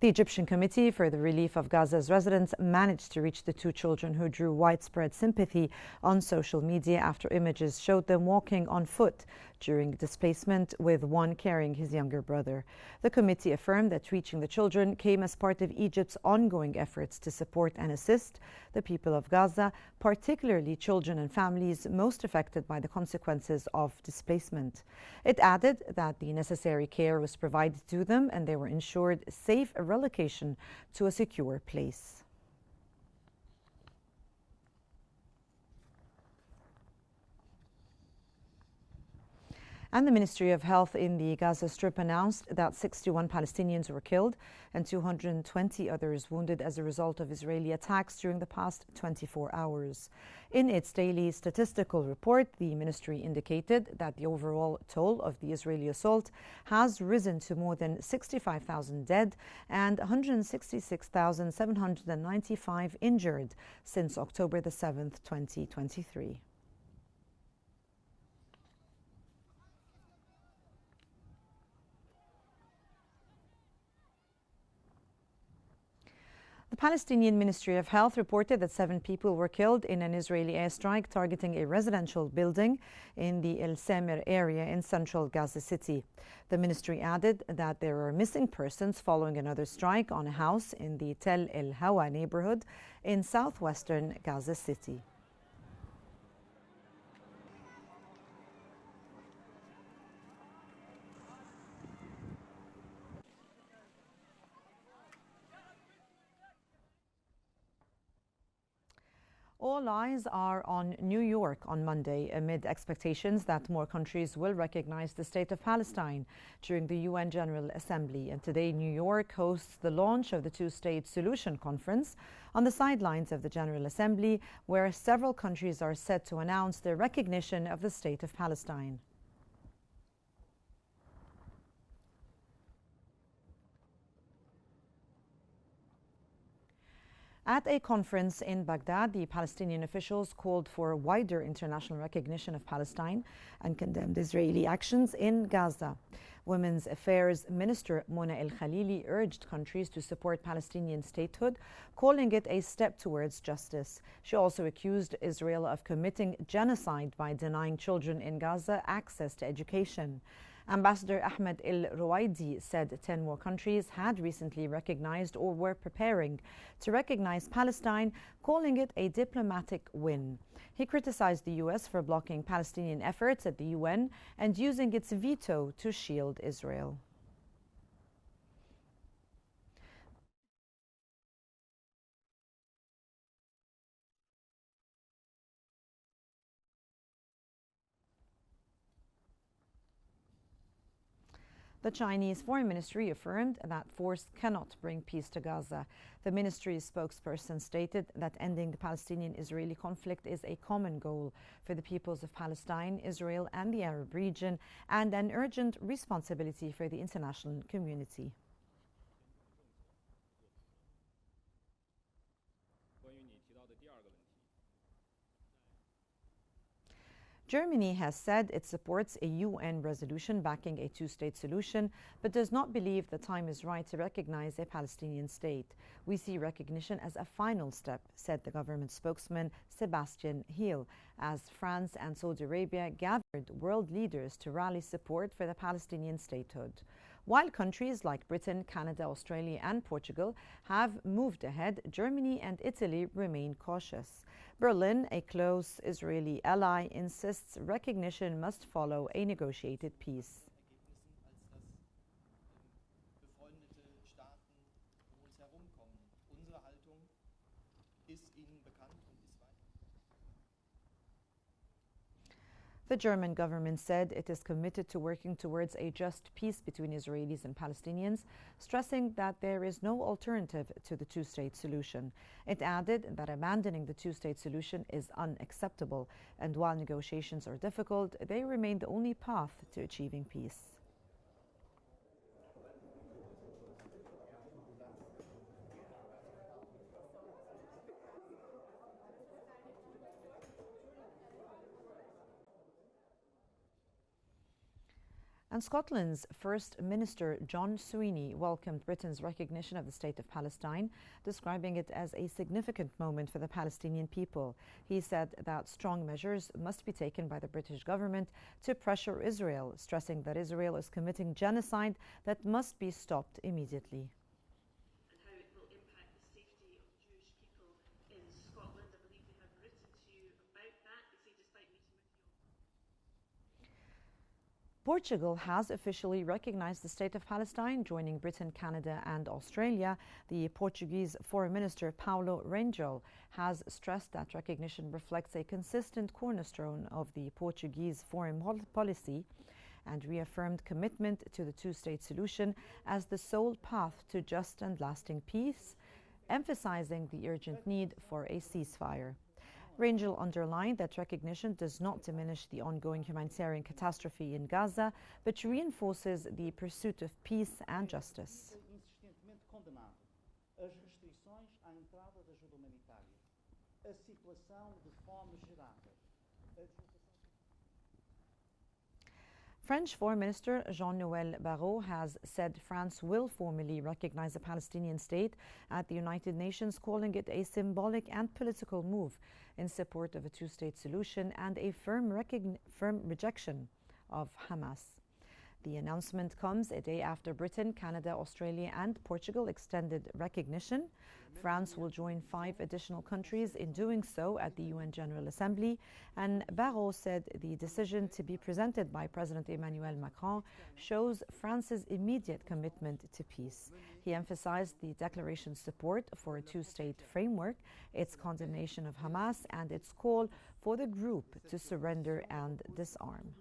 The Egyptian Committee for the Relief of Gaza's Residents managed to reach the two children who drew widespread sympathy on social media after images showed them walking on foot during displacement, with one carrying his younger brother. The committee affirmed that reaching the children came as part of Egypt's ongoing efforts to support and assist the people of Gaza, particularly children and families most affected by the consequences of displacement. It added that the necessary care was provided to them and they were ensured safe relocation to a secure place. And the Ministry of Health in the Gaza Strip announced that 61 Palestinians were killed and 220 others wounded as a result of Israeli attacks during the past 24 hours. In its daily statistical report, the ministry indicated that the overall toll of the Israeli assault has risen to more than 65,000 dead and 166,795 injured since October the 7th, 2023. The Palestinian Ministry of Health reported that 7 people were killed in an Israeli airstrike targeting a residential building in the El Samer area in central Gaza City. The ministry added that there are missing persons following another strike on a house in the Tel El Hawa neighborhood in southwestern Gaza City. All eyes are on New York on Monday amid expectations that more countries will recognize the state of Palestine during the UN General Assembly. And today, New York hosts the launch of the Two-State Solution Conference on the sidelines of the General Assembly, where several countries are set to announce their recognition of the state of Palestine. At a conference in Baghdad, the Palestinian officials called for wider international recognition of Palestine and condemned Israeli actions in Gaza. Women's Affairs Minister Mona El-Khalili urged countries to support Palestinian statehood, calling it a step towards justice. She also accused Israel of committing genocide by denying children in Gaza access to education. Ambassador Ahmed El-Ruwaidi said 10 more countries had recently recognized or were preparing to recognize Palestine, calling it a diplomatic win. He criticized the U.S. for blocking Palestinian efforts at the UN and using its veto to shield Israel. The Chinese Foreign Ministry affirmed that force cannot bring peace to Gaza. The ministry's spokesperson stated that ending the Palestinian-Israeli conflict is a common goal for the peoples of Palestine, Israel, and the Arab region, and an urgent responsibility for the international community. Germany has said it supports a UN resolution backing a two-state solution, but does not believe the time is right to recognize a Palestinian state. We see recognition as a final step, said the government spokesman Sebastian Heil, as France and Saudi Arabia gathered world leaders to rally support for the Palestinian statehood. While countries like Britain, Canada, Australia, and Portugal have moved ahead, Germany and Italy remain cautious. Berlin, a close Israeli ally, insists recognition must follow a negotiated peace. The German government said it is committed to working towards a just peace between Israelis and Palestinians, stressing that there is no alternative to the two-state solution. It added that abandoning the two-state solution is unacceptable, and while negotiations are difficult, they remain the only path to achieving peace. And Scotland's First Minister John Sweeney welcomed Britain's recognition of the State of Palestine, describing it as a significant moment for the Palestinian people. He said that strong measures must be taken by the British government to pressure Israel, stressing that Israel is committing genocide that must be stopped immediately. And how it will impact the safety of Jewish people in Scotland. I believe they have written to you about that. They say despite meeting with you. Portugal has officially recognized the State of Palestine, joining Britain, Canada and Australia. The Portuguese Foreign Minister Paulo Rangel has stressed that recognition reflects a consistent cornerstone of the Portuguese foreign policy and reaffirmed commitment to the two-state solution as the sole path to just and lasting peace, emphasizing the urgent need for a ceasefire. Rangel underlined that recognition does not diminish the ongoing humanitarian catastrophe in Gaza, but reinforces the pursuit of peace and justice. French Foreign Minister Jean-Noël Barrot has said France will formally recognize a Palestinian state at the United Nations, calling it a symbolic and political move in support of a two-state solution and a firm rejection of Hamas. The announcement comes a day after Britain, Canada, Australia and Portugal extended recognition. France will join 5 additional countries in doing so at the UN General Assembly, and Barrot said the decision to be presented by President Emmanuel Macron shows France's immediate commitment to peace. He emphasized the declaration's support for a two-state framework, its condemnation of Hamas and its call for the group to surrender and disarm.